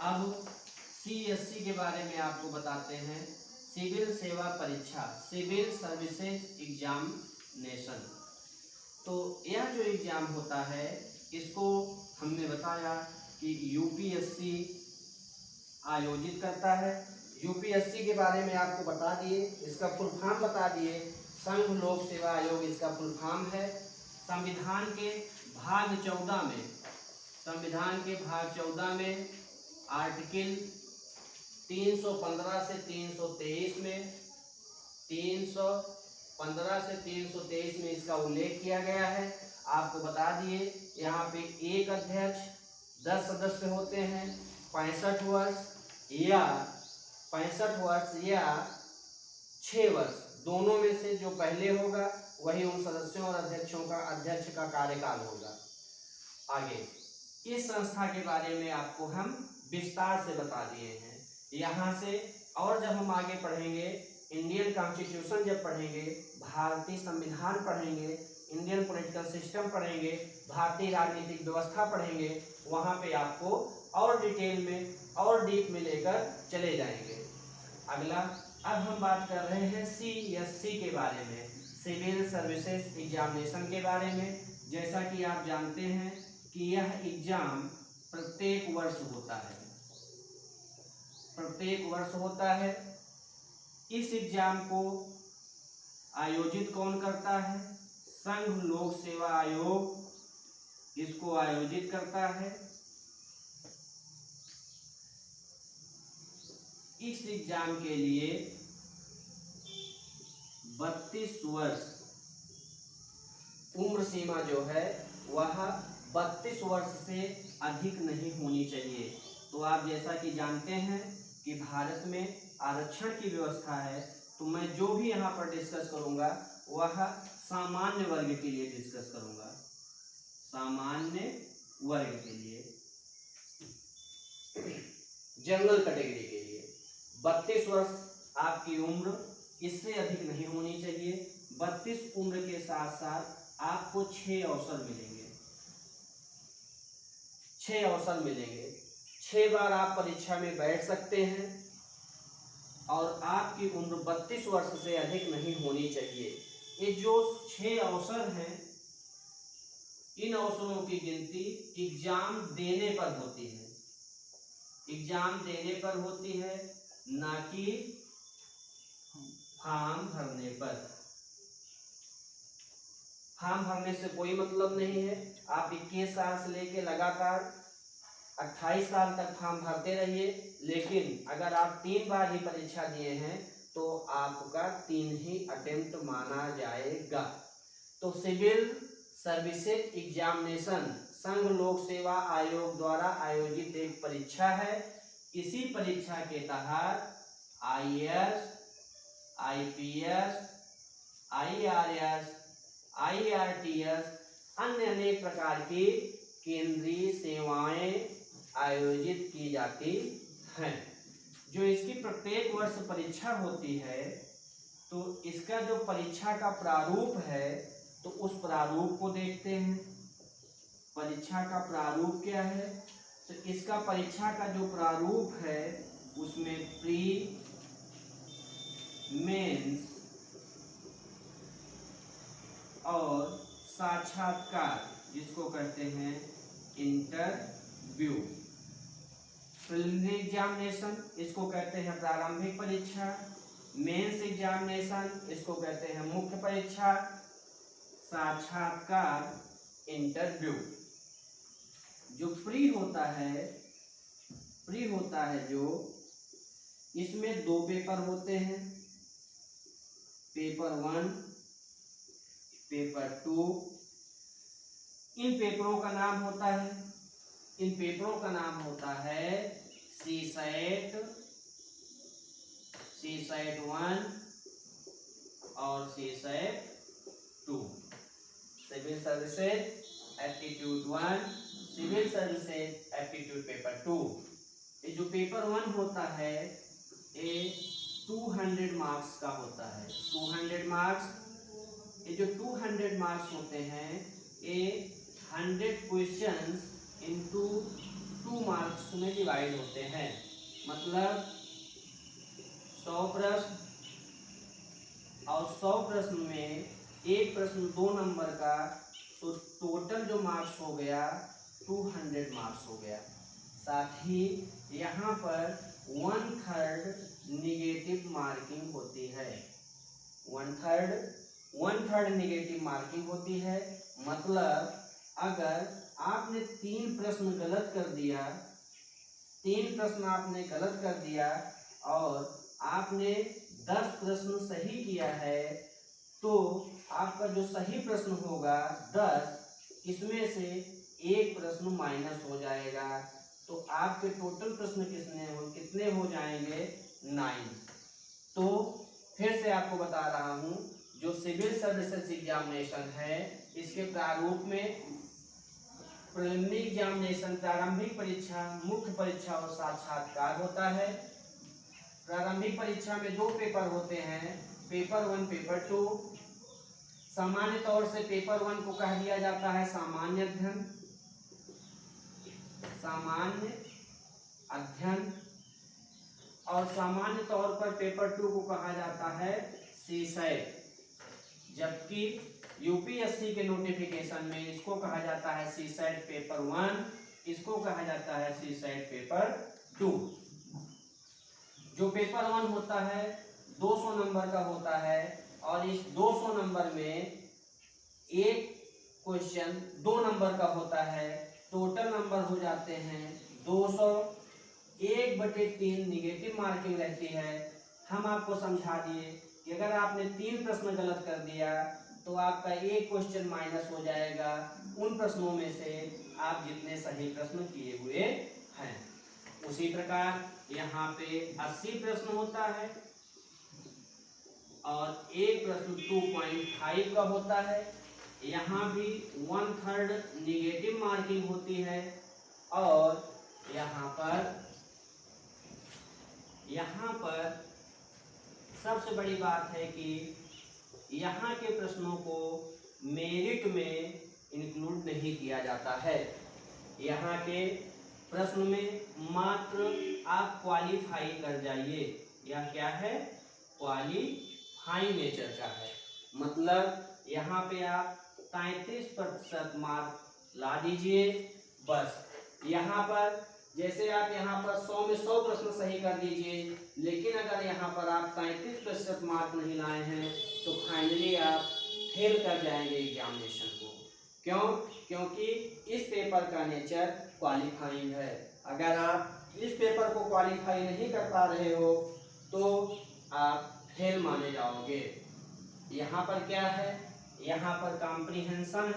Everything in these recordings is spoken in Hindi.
अब CSC के बारे में आपको बताते हैं। सिविल सेवा परीक्षा, सिविल सर्विसेज एग्जामिनेशन। तो यह जो एग्जाम होता है इसको हमने बताया कि यूपीएससी आयोजित करता है। यूपीएससी के बारे में आपको बता दिए, इसका फुल फॉर्म बता दिए। संघ लोक सेवा आयोग इसका फुल फॉर्म है। संविधान के भाग 14 में, संविधान के भाग 14 में आर्टिकल 315 से 323 में, 315 से 323 में इसका उल्लेख किया गया है। आपको बता दिए यहाँ पे एक अध्यक्ष, 10 सदस्य होते हैं, 65 वर्ष या 6 वर्ष, दोनों में से जो पहले होगा वही उन सदस्यों और अध्यक्षों का, अध्यक्ष का कार्यकाल होगा। आगे इस संस्था के बारे में आपको हम विस्तार से बता दिए हैं। यहाँ से और जब हम आगे पढ़ेंगे, इंडियन कॉन्स्टिट्यूशन जब पढ़ेंगे, भारतीय संविधान पढ़ेंगे, इंडियन पॉलिटिकल सिस्टम पढ़ेंगे, भारतीय राजनीतिक व्यवस्था पढ़ेंगे, वहाँ पे आपको और डिटेल में और डीप में लेकर चले जाएंगे। अगला, अब हम बात कर रहे हैं CSC के बारे में, सिविल सर्विसेज एग्जामिनेशन के बारे में। जैसा कि आप जानते हैं कि यह एग्जाम प्रत्येक वर्ष होता है, प्रत्येक वर्ष होता है। इस एग्जाम को आयोजित कौन करता है? संघ लोक सेवा आयोग इसको आयोजित करता है। इस एग्जाम के लिए 32 वर्ष उम्र सीमा जो है वह 32 वर्ष से अधिक नहीं होनी चाहिए। तो आप जैसा कि जानते हैं कि भारत में आरक्षण की व्यवस्था है, तो मैं जो भी यहाँ पर डिस्कस करूंगा वह सामान्य वर्ग के लिए डिस्कस करूंगा, सामान्य वर्ग के लिए, जनरल कैटेगरी के लिए। 32 वर्ष आपकी उम्र, इससे अधिक नहीं होनी चाहिए। 32 उम्र के साथ साथ आपको 6 अवसर मिलेंगे, 6 अवसर मिलेंगे। 6 बार आप परीक्षा में बैठ सकते हैं और आपकी उम्र 32 वर्ष से अधिक नहीं होनी चाहिए। ये जो 6 अवसर हैं, इन अवसरों की गिनती एग्जाम देने पर होती है, एग्जाम देने पर होती है, ना कि फॉर्म भरने पर। फॉर्म भरने से कोई मतलब नहीं है। आप 21 साल से लेके लगातार 28 साल तक फॉर्म भरते रहिए, लेकिन अगर आप 3 बार ही परीक्षा दिए हैं तो आपका 3 ही अटेम्प्ट माना जाएगा। तो सिविल सर्विसेज एग्जामिनेशन संघ लोक सेवा आयोग द्वारा आयोजित एक परीक्षा है। इसी परीक्षा के तहत IAS, IPS, IRS, IRTS अन्य अनेक प्रकार की केंद्रीय सेवाएं आयोजित की जाती हैं। जो इसकी प्रत्येक वर्ष परीक्षा होती है, तो इसका जो परीक्षा का प्रारूप है, तो उस प्रारूप को देखते हैं। परीक्षा का प्रारूप क्या है? तो इसका परीक्षा का जो प्रारूप है उसमें प्री, मेंस और साक्षात्कार, जिसको कहते हैं इंटरव्यू। प्रिलिमिनरी एग्जामिनेशन इसको कहते हैं प्रारंभिक परीक्षा। मेंस एग्जामिनेशन इसको कहते हैं मुख्य परीक्षा। साक्षात्कार इंटरव्यू। जो प्री होता है, प्री होता है जो, इसमें 2 पेपर होते हैं, पेपर 1, पेपर 2। इन पेपरों का नाम होता है, इन पेपरों का नाम होता है CSAT, CSAT 1 और CSAT 2। Civil services aptitude 1, civil services aptitude paper 2। ये जो पेपर 1 होता है ये 200 मार्क्स का होता है, 200 मार्क्स। ये जो 200 मार्क्स होते हैं ये 100 क्वेश्चंस इनटू 2 मार्क्स में डिवाइड होते हैं। मतलब 100 प्रश्न और 100 प्रश्न में एक प्रश्न 2 नंबर का, तो टोटल जो मार्क्स हो गया 200 मार्क्स हो गया। साथ ही यहाँ पर 1/3 निगेटिव मार्किंग होती है। 1/3 निगेटिव मार्किंग होती है। मतलब अगर आपने 3 प्रश्न गलत कर दिया, 3 प्रश्न आपने गलत कर दिया और आपने 10 प्रश्न सही किया है, तो आपका जो सही प्रश्न होगा 10, इसमें से एक प्रश्न माइनस हो जाएगा, तो आपके टोटल प्रश्न कितने हो जाएंगे? 9। तो फिर से आपको बता रहा हूं, जो सिविल सर्विसेज एग्जामिनेशन है, इसके प्रारूप में प्रीलिमिनरी एग्जामिनेशन, प्रारंभिक परीक्षा, मुख्य परीक्षा और साक्षात्कार होता है। प्रारंभिक परीक्षा में 2 पेपर होते हैं, पेपर 1, पेपर 2। सामान्य तौर से पेपर 1 को कह दिया जाता है सामान्य अध्ययन, और सामान्य तौर पर पेपर 2 को कहा जाता है सीसेट। जबकि यूपीएससी के नोटिफिकेशन में इसको कहा जाता है सीसेट पेपर 1, इसको कहा जाता है सीसेट पेपर 2। जो पेपर 1 होता है 200 नंबर का होता है, और इस 200 नंबर में एक क्वेश्चन 2 नंबर का होता है। टोटल नंबर हो जाते हैं 200। 1/3 निगेटिव मार्किंग रहती है। हम आपको समझा दिए कि अगर आपने 3 प्रश्न गलत कर दिया तो आपका एक क्वेश्चन माइनस हो जाएगा उन प्रश्नों में से आप जितने सही प्रश्न किए हुए हैं। उसी प्रकार यहाँ पे 80 प्रश्न होता है और एक प्रश्न 2.5 का होता है। यहाँ भी 1/3 निगेटिव मार्किंग होती है। और यहाँ पर सबसे बड़ी बात है कि यहाँ के प्रश्नों को मेरिट में इंक्लूड नहीं किया जाता है। यहाँ के प्रश्न में मात्र आप क्वालिफाई कर जाइए। यह क्या है? क्वालिफाई नेचर का है। मतलब यहाँ पे आप 33% मार्क ला दीजिए बस। यहाँ पर जैसे आप यहाँ पर 100 में 100 प्रश्न सही कर दीजिए, लेकिन अगर यहाँ पर आप 33% मार्क नहीं लाए हैं तो फाइनली आप फेल कर जाएंगे एग्जामिनेशन को। क्यों? क्योंकि इस पेपर का नेचर क्वालिफाइंग है। अगर आप इस पेपर को क्वालिफाई नहीं कर पा रहे हो तो आप फेल माने जाओगे। यहाँ पर क्या है? यहाँ पर कॉम्प्रिहेंशन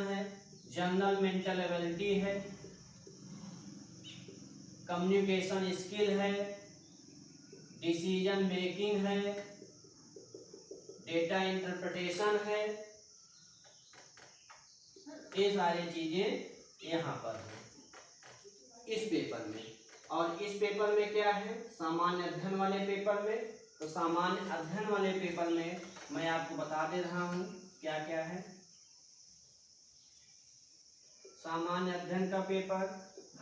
है, जनरल मेंटल एबिलिटी है, कम्युनिकेशन स्किल है, डिसीजन मेकिंग है, डेटा इंटरप्रिटेशन है। ये सारी चीजें यहाँ पर है इस पेपर में। और इस पेपर में क्या है? सामान्य अध्ययन वाले पेपर में। तो सामान्य अध्ययन वाले पेपर में मैं आपको बता दे रहा हूँ क्या क्या है। सामान्य अध्ययन का पेपर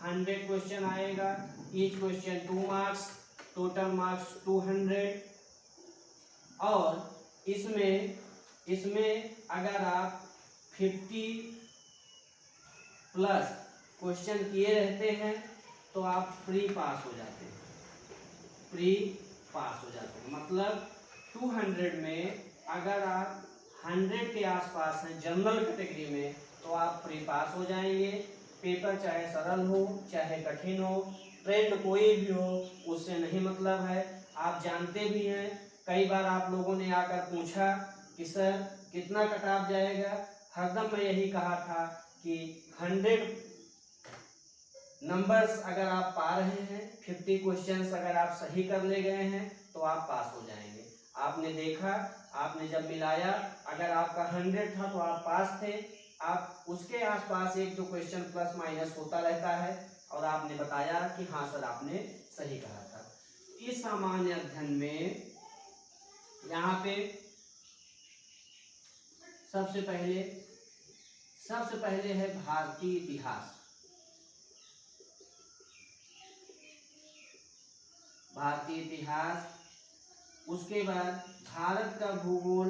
100 क्वेश्चन आएगा, each question 2 marks, total marks 200। और इसमें अगर आप 50 प्लस क्वेश्चन किए रहते हैं तो आप प्री पास हो जाते हैं। मतलब 200 में अगर आप 100 के आसपास हैं जनरल कैटेगरी में तो आप प्री पास हो जाएंगे। पेपर चाहे सरल हो चाहे कठिन हो, ट्रेंड कोई भी हो, उससे नहीं मतलब है। आप जानते भी हैं, कई बार आप लोगों ने आकर पूछा कि सर कितना कट ऑफ जाएगा। हरदम मैं यही कहा था कि 100 नंबर्स अगर आप पा रहे हैं, 50 क्वेश्चंस अगर आप सही कर ले गए हैं तो आप पास हो जाएंगे। आपने देखा, आपने जब मिलाया, अगर आपका 100 था तो आप पास थे। आप उसके आसपास 1-2 क्वेश्चन प्लस माइनस होता रहता है और आपने बताया कि हाँ सर आपने सही कहा था। इस सामान्य अध्ययन में यहाँ पे सबसे पहले सबसे पहले है भारतीय इतिहास, भारतीय इतिहास। उसके बाद भारत का भूगोल,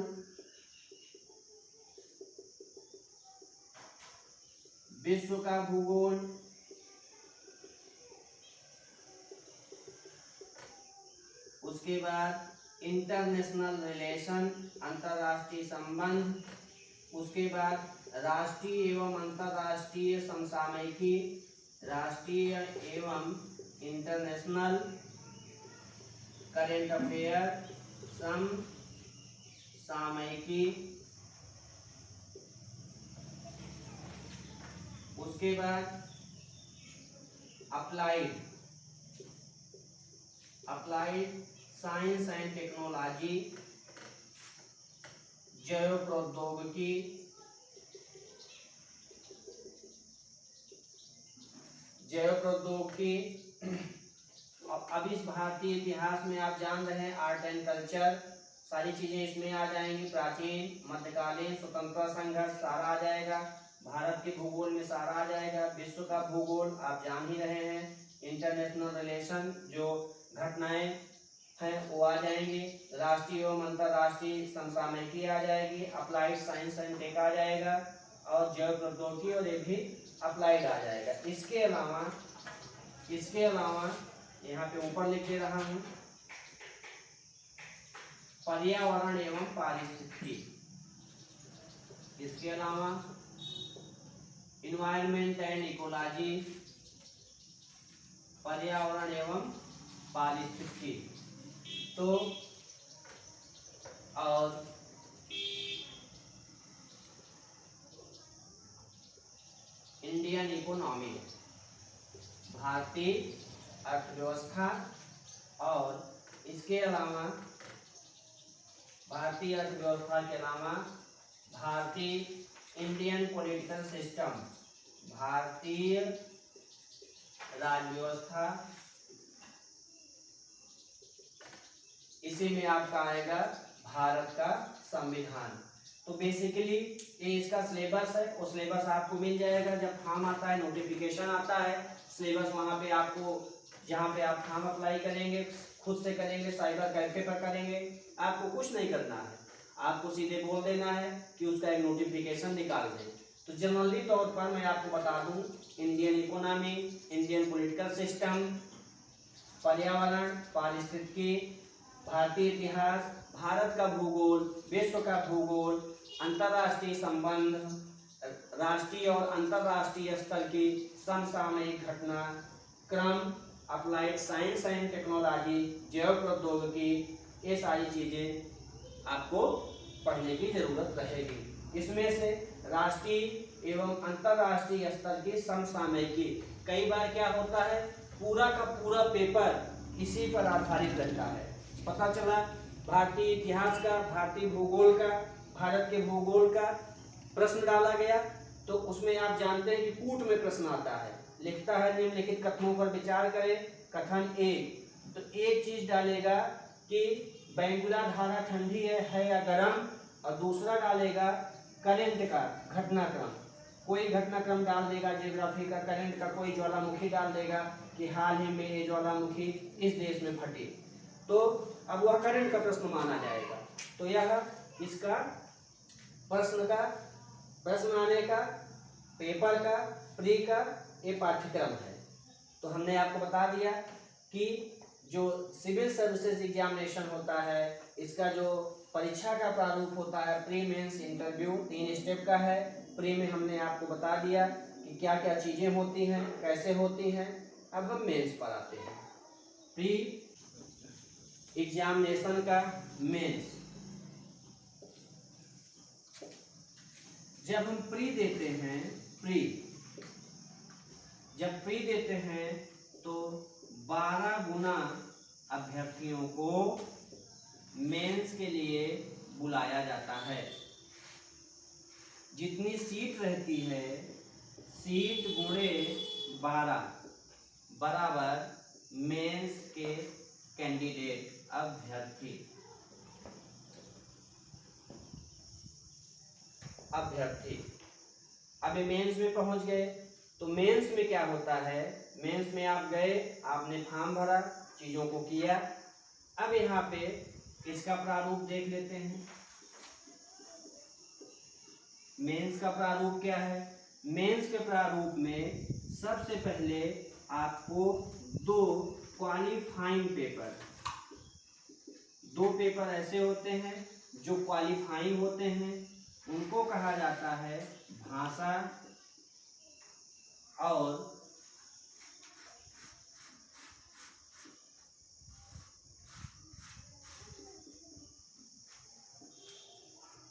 विश्व का भूगोल, उसके बाद इंटरनेशनल रिलेशन, अंतर्राष्ट्रीय संबंध, उसके बाद राष्ट्रीय एवं अंतर्राष्ट्रीय समसामयिकी, राष्ट्रीय एवं इंटरनेशनल करेंट अफेयर समसामयिकी, उसके बाद अप्लाइड साइंस एंड टेक्नोलॉजी, जैव प्रौद्योगिकी, अब इस भारतीय इतिहास में आप जान रहे हैं आर्ट एंड कल्चर, सारी चीजें इसमें आ जाएंगी। प्राचीन, मध्यकालीन, स्वतंत्रता संघर्ष सारा आ जाएगा। भारत के भूगोल में सारा आ जाएगा। विश्व का भूगोल आप जान ही रहे हैं। इंटरनेशनल रिलेशन, जो घटनाएं हैं वो आ जाएंगी। राष्ट्रीय एवं अंतर्राष्ट्रीय समसामयिकी आ जाएगी। अप्लाइड साइंस एंड टेक आ जाएगा और जैव प्रौद्योगिकी और ये भी अप्लाइड आ जाएगा। इसके अलावा यहाँ पे ऊपर लिख दे रहा हूँ पर्यावरण एवं पारिस्थितिकी। इसके अलावा इन्वायरमेंट एंड इकोलॉजी, पर्यावरण एवं पारिस्थितिकी। तो और इंडियन इकोनॉमी, भारतीय अर्थव्यवस्था, और इसके अलावा भारतीय अर्थव्यवस्था के अलावा भारतीय इंडियन पॉलिटिकल सिस्टम, भारतीय राज्य व्यवस्था, इसी में आपका आएगा भारत का संविधान। तो बेसिकली ये इसका सिलेबस है। वो सिलेबस आपको मिल जाएगा जब फॉर्म आता है, नोटिफिकेशन आता है। सिलेबस वहाँ पे आपको, जहाँ पे आप फॉर्म अप्लाई करेंगे, खुद से करेंगे, साइबर कैफे पर करेंगे, आपको कुछ नहीं करना है। आपको सीधे बोल देना है कि उसका एक नोटिफिकेशन निकाल दें। तो जनरली तौर पर मैं आपको बता दूं, Indian economy, Indian political system, पर्यावरण, पारिस्थितिकी, भारतीय इतिहास, भारत का भूगोल, विश्व का भूगोल, अंतर्राष्ट्रीय संबंध, राष्ट्रीय और अंतर्राष्ट्रीय स्तर की समसामयिक घटना क्रम, अप्लाइड साइंस एंड टेक्नोलॉजी, जैव प्रौद्योगिकी, ये सारी चीजें आपको पढ़ने की जरूरत रहेगी। इसमें से राष्ट्रीय एवं अंतर्राष्ट्रीय स्तर की समसामयिकी, कई बार क्या होता है पूरा का पूरा पेपर इसी पर आधारित रहता है। पता चला भारतीय इतिहास का, भारतीय भूगोल का, भारत के भूगोल का प्रश्न डाला गया, तो उसमें आप जानते हैं कि कूट में प्रश्न आता है, लिखता है निम्नलिखित कथनों पर विचार करें। कथन एक, तो एक चीज डालेगा कि बैंगुला धारा ठंडी है या गर्म, और दूसरा डालेगा करंट का घटनाक्रम, कोई घटनाक्रम डाल देगा, ज्योग्राफी का, करंट का कोई ज्वालामुखी डाल देगा कि हाल ही में ये ज्वालामुखी इस देश में फटी, तो अब वह करंट का प्रश्न माना जाएगा। तो यह इसका प्रश्न आने का, पेपर का, प्री का ये पाठ्यक्रम है। तो हमने आपको बता दिया कि जो सिविल सर्विसेज एग्जामिनेशन होता है, इसका जो परीक्षा का प्रारूप होता है, प्री मेंस इंटरव्यू 3 स्टेप का है। प्री में हमने आपको बता दिया कि क्या क्या चीजें होती हैं, कैसे होती हैं। अब हम मेंस पर आते हैं। प्री एग्जामिनेशन का मेंस, जब हम प्री देते हैं, जब प्री देते हैं तो 12 गुना अभ्यर्थियों को मेंस के लिए बुलाया जाता है। जितनी सीट रहती है, सीट गुणे 12 बराबर मेंस के कैंडिडेट, अभ्यर्थी। अभी मेंस में पहुंच गए। तो मेंस में क्या होता है, मेंस में आप गए, आपने फॉर्म भरा, चीजों को किया। अब यहाँ पे इसका प्रारूप देख लेते हैं। मेंस का प्रारूप क्या है? मेंस के प्रारूप में सबसे पहले आपको दो क्वालिफाइंग पेपर, दो पेपर ऐसे होते हैं जो क्वालिफाइंग होते हैं, उनको कहा जाता है भाषा और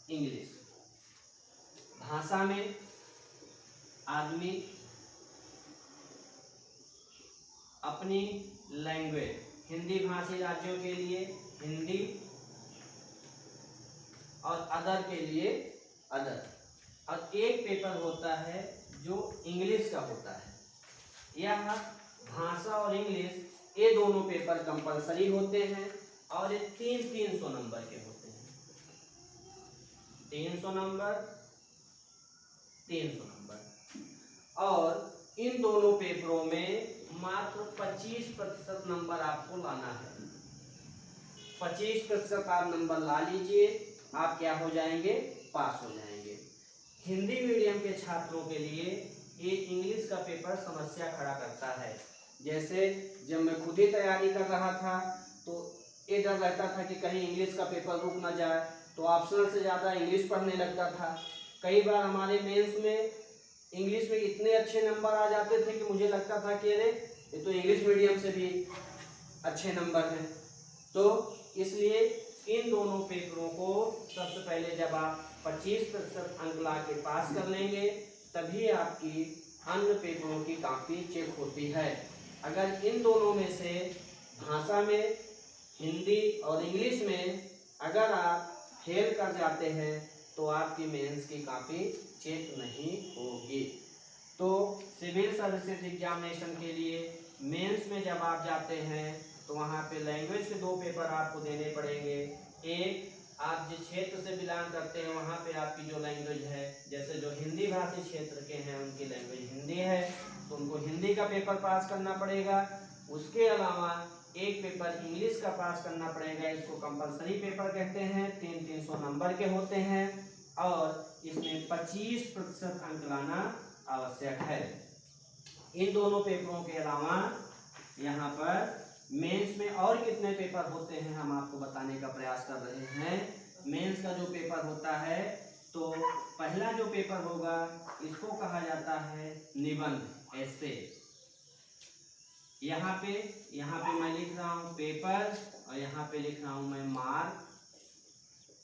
इंग्लिश। भाषा में आदमी अपनी लैंग्वेज, हिंदी भाषी राज्यों के लिए हिंदी और अदर के लिए अदर, और एक पेपर होता है जो इंग्लिश का होता है। यह भाषा और इंग्लिश ये दोनों पेपर कंपलसरी होते हैं और ये 300 नंबर के होते हैं। 300 नंबर, 300 नंबर। और इन दोनों पेपरों में मात्र 25% नंबर आपको लाना है। 25% आप नंबर ला लीजिए, आप क्या हो जाएंगे, पास हो जाएंगे। हिंदी मीडियम के छात्रों के लिए ये इंग्लिश का पेपर समस्या खड़ा करता है। जैसे जब मैं खुद ही तैयारी कर रहा था तो ये डर रहता था कि कहीं इंग्लिश का पेपर रुक ना जाए, तो ऑप्शनल से ज़्यादा इंग्लिश पढ़ने लगता था। कई बार हमारे मेंस में इंग्लिश में इतने अच्छे नंबर आ जाते थे कि मुझे लगता था कि अरे ये तो इंग्लिश मीडियम से भी अच्छे नंबर हैं। तो इसलिए इन दोनों पेपरों को सबसे पहले जब आप 25% अंक ला के पास कर लेंगे तभी आपकी अन्य पेपरों की कॉपी चेक होती है। अगर इन दोनों में से भाषा में, हिंदी और इंग्लिश में अगर आप फेल कर जाते हैं तो आपकी मेंस की कॉपी चेक नहीं होगी। तो सिविल सर्विसेज एग्जामिनेशन के लिए मेंस में जब आप जाते हैं तो वहाँ पे लैंग्वेज के दो पेपर आपको देने पड़ेंगे। एक, आप जिस क्षेत्र से बिलोंग करते हैं वहाँ पे आपकी जो लैंग्वेज है, जैसे जो हिंदी भाषी क्षेत्र के हैं उनकी लैंग्वेज हिंदी है तो उनको हिंदी का पेपर पास करना पड़ेगा। उसके अलावा एक पेपर इंग्लिश का पास करना पड़ेगा। इसको कंपलसरी पेपर कहते हैं, 300 नंबर के होते हैं और इसमें 25% अंक लाना आवश्यक है। इन दोनों पेपरों के अलावा यहाँ पर मेंस में और कितने पेपर होते हैं हम आपको बताने का प्रयास कर रहे हैं। मेंस का जो पेपर होता है तो पहला जो पेपर होगा इसको कहा जाता है निबंध, ऐसे। यहाँ पे मैं लिख रहा हूँ पेपर और यहाँ पे लिख रहा हूँ मैं मार्क,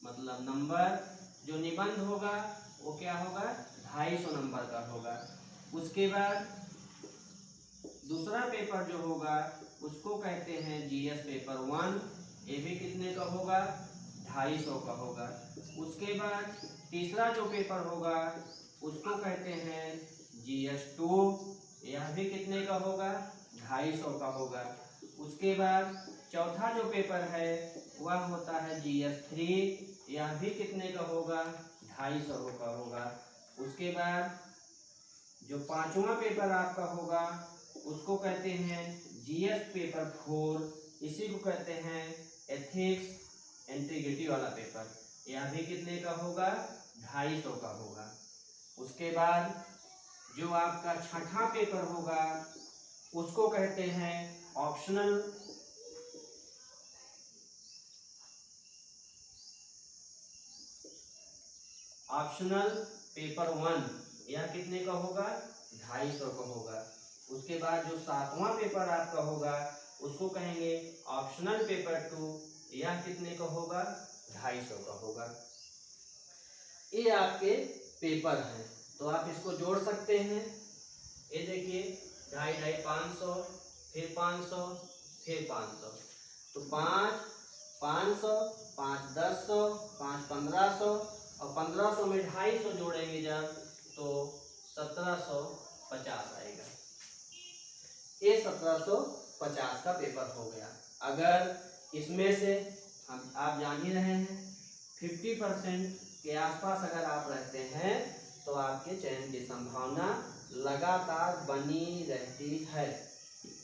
मतलब नंबर। जो निबंध होगा वो क्या होगा, 250 नंबर का होगा। उसके बाद दूसरा पेपर जो होगा उसको कहते हैं जीएस पेपर 1, ये भी कितने का होगा, 250 का होगा। उसके बाद तीसरा जो पेपर होगा उसको कहते हैं जीएस 2, यह भी कितने का होगा, 250 का होगा। उसके बाद चौथा जो पेपर है वह होता है जीएस 3, यह भी कितने का होगा, 250 का होगा। उसके बाद जो पांचवा पेपर आपका होगा उसको कहते हैं जीएस पेपर 4, इसी को कहते हैं एथिक्स इंटीग्रिटी वाला पेपर, यह भी कितने का होगा, 250 का होगा। उसके बाद जो आपका छठा पेपर होगा उसको कहते हैं ऑप्शनल पेपर 1, यह कितने का होगा, 250 का होगा। उसके बाद जो सातवां पेपर आपका होगा उसको कहेंगे ऑप्शनल पेपर 2, यह कितने का होगा, 250 का होगा। ये आपके पेपर हैं तो आप इसको जोड़ सकते हैं। ये देखिए 250, 500, फिर 500, फिर 500, तो 5, 500, 5, 1000, 5, 1500 और 1500 में 250 जोड़ेंगे जब तो 1750 आएगा। ये 1750 का पेपर हो गया। अगर इसमें से आप जान ही रहे हैं 50% के आसपास अगर आप रहते हैं तो आप आपके चयन की संभावना लगातार बनी रहती है।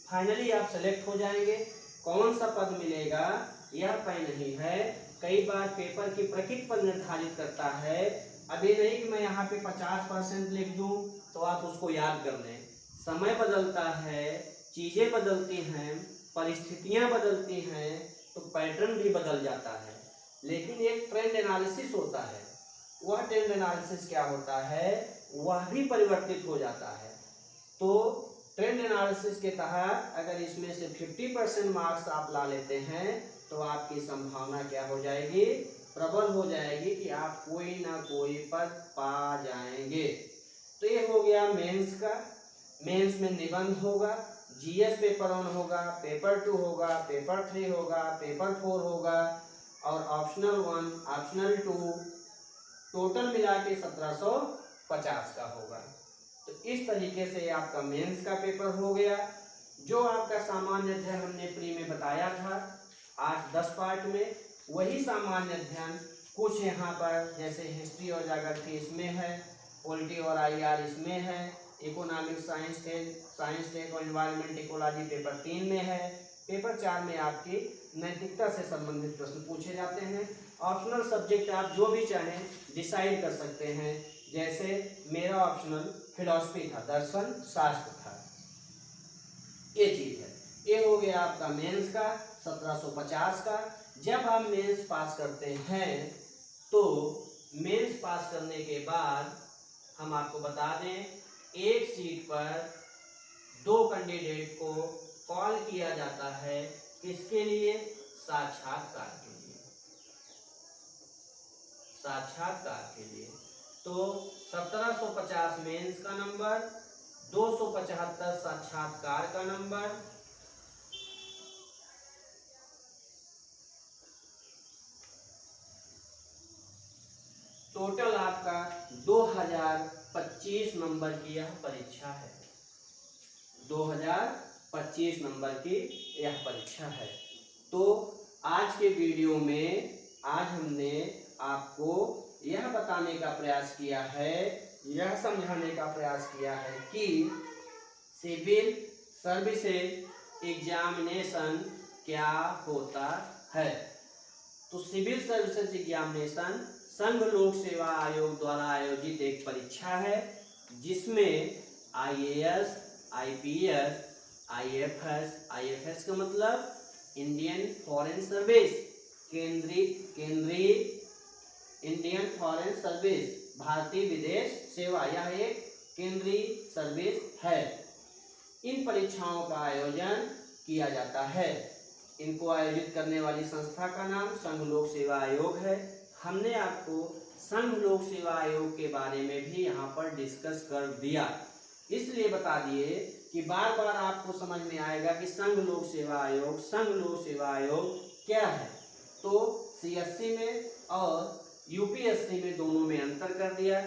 फाइनली आप सेलेक्ट हो जाएंगे। कौन सा पद मिलेगा यह तय नहीं है, कई बार पेपर की प्रकृति पर निर्धारित करता है। अभी नहीं कि मैं यहाँ पे 50% लिख दूं तो आप उसको याद कर लें। समय बदलता है, चीजें बदलती हैं, परिस्थितियां बदलती हैं, तो पैटर्न भी बदल जाता है। लेकिन एक ट्रेंड एनालिसिस होता है, वह ट्रेंड एनालिसिस क्या होता है, वह भी परिवर्तित हो जाता है। तो ट्रेंड एनालिसिस के तहत अगर इसमें से 50% मार्क्स आप ला लेते हैं तो आपकी संभावना क्या हो जाएगी, प्रबल हो जाएगी कि आप कोई ना कोई पद पा जाएंगे। तो ये हो गया मेंस का। मेंस में निबंध होगा, जीएस पेपर 1 होगा, पेपर 2 होगा, पेपर 3 होगा, पेपर 4 होगा और ऑप्शनल 1, ऑप्शनल 2, टोटल मिला के 1750 का होगा। तो इस तरीके से आपका मेंस का पेपर हो गया। जो आपका सामान्य अध्ययन हमने प्री में बताया था 8-10 पार्ट में, वही सामान्य अध्ययन कुछ यहाँ पर जैसे हिस्ट्री और ज्योग्राफी इसमें है, पॉलिटी और आईआर इसमें है, इकोनॉमिक साइंस टेक और एनवायरमेंट इकोलॉजी पेपर 3 में है, पेपर 4 में आपकी नैतिकता से संबंधित प्रश्न पूछे जाते हैं। ऑप्शनल सब्जेक्ट आप जो भी चाहें डिसाइड कर सकते हैं। जैसे मेरा ऑप्शनल फिलॉसफी था, दर्शन शास्त्र था, ये चीज है। ये हो गया आपका मेंस का 1750 का। जब आप मेंस पास करते हैं तो मेंस पास करने के बाद हम आपको बता दें, एक सीट पर 2 कैंडिडेट को कॉल किया जाता है। किसके लिए? साक्षात्कार के लिए। साक्षात्कार के लिए। तो 1750 मेंस का नंबर, 275 साक्षात्कार का नंबर। टोटल आपका 2025 नंबर की यह परीक्षा है। 2025 नंबर की यह परीक्षा है। तो आज के वीडियो में आज हमने आपको यह बताने का प्रयास किया है, यह समझाने का प्रयास किया है कि सिविल सर्विसेज एग्जामिनेशन क्या होता है। तो सिविल सर्विसेज एग्जामिनेशन संघ लोक सेवा आयोग द्वारा आयोजित एक परीक्षा है जिसमें आईएएस, आईपीएस, आईएफएस का मतलब इंडियन फॉरेन सर्विस, केंद्रीय इंडियन फॉरेन सर्विस, भारतीय विदेश सेवा, यह एक केंद्रीय सर्विस है। इन परीक्षाओं का आयोजन किया जाता है। इनको आयोजित करने वाली संस्था का नाम संघ लोक सेवा आयोग है। हमने आपको संघ लोक सेवा आयोग के बारे में भी यहाँ पर डिस्कस कर दिया, इसलिए बता दिए कि बार बार आपको समझ में आएगा कि संघ लोक सेवा आयोग क्या है। तो सीएससी में और यूपीएससी में दोनों में अंतर कर दिया।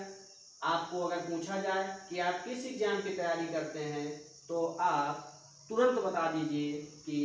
आपको अगर पूछा जाए कि आप किस एग्जाम की तैयारी करते हैं तो आप तुरंत बता दीजिए कि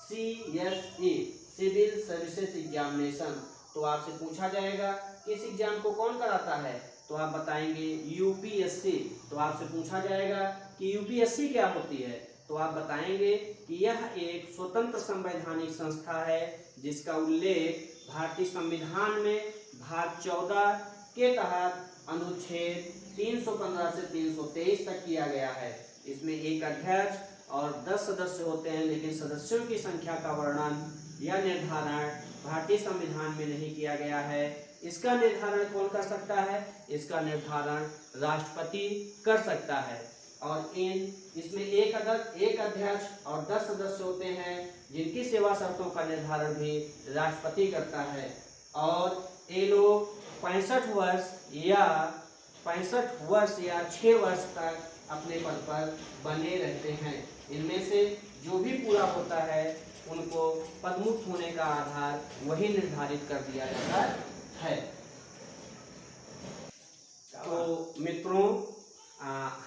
सीएसई, सिविल सर्विसेज एग्जामिनेशन। तो आपसे पूछा जाएगा इस एग्जाम को कौन कराता है तो आप बताएंगे यूपीएससी। तो आपसे पूछा जाएगा कि यूपीएससी क्या होती है तो आप बताएंगे कि यह एक स्वतंत्र संवैधानिक संस्था है जिसका उल्लेख भारतीय संविधान में भाग 14 के तहत अनुच्छेद 315 से 323 तक किया गया है। इसमें एक अध्यक्ष और 10 सदस्य होते हैं, लेकिन सदस्यों की संख्या का वर्णन या निर्धारण भारतीय संविधान में नहीं किया गया है। इसका निर्धारण कौन कर सकता है? इसका निर्धारण राष्ट्रपति कर सकता है। और इसमें एक अध्यक्ष और 10 सदस्य होते हैं जिनकी सेवा शर्तों का निर्धारण भी राष्ट्रपति करता है। और ये लोग 65 वर्ष या 6 वर्ष तक अपने पद पर बने रहते हैं। इनमें से जो भी पूरा होता है उनको पदमुक्त होने का आधार वही निर्धारित कर दिया जाता है। तो मित्रों,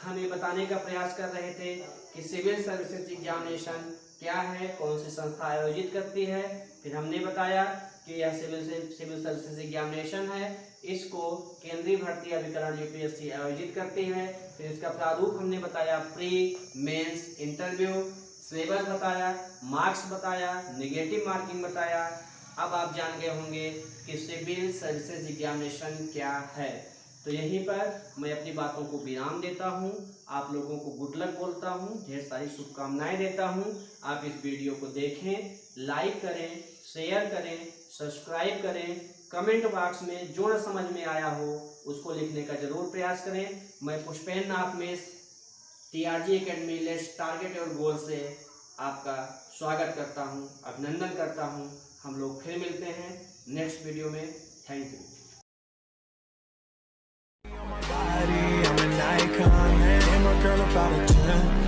हम ये बताने का प्रयास कर रहे थे कि सिविल सर्विसेज एग्जामिनेशन क्या है, कौन सी संस्था आयोजित करती है। फिर हमने बताया कि यह सिविल सर्विसेज एग्जामिनेशन है, इसको केंद्रीय भर्ती अभिकरण यूपीएससी आयोजित करती है। फिर इसका प्रारूप हमने बताया, प्री, मेंस, इंटरव्यू, सिलेबस बताया, मार्क्स बताया, नेगेटिव मार्किंग बताया। अब आप जान गए होंगे कि सिविल सर्विसेज एग्जामिनेशन क्या है। तो यहीं पर मैं अपनी बातों को विराम देता हूं, आप लोगों को गुड लक बोलता हूं, ढेर सारी शुभकामनाएं देता हूं। आप इस वीडियो को देखें, लाइक करें, शेयर करें, सब्सक्राइब करें, कमेंट बॉक्स में जो न समझ में आया हो उसको लिखने का जरूर प्रयास करें। मैं Pushpendra Nath Mes, TRG academy let's target your goal से आपका स्वागत करता हूं, अभिनंदन करता हूं। हम लोग फिर मिलते हैं नेक्स्ट वीडियो में। Thank you. I'm an icon, and I'm a girl about a 10.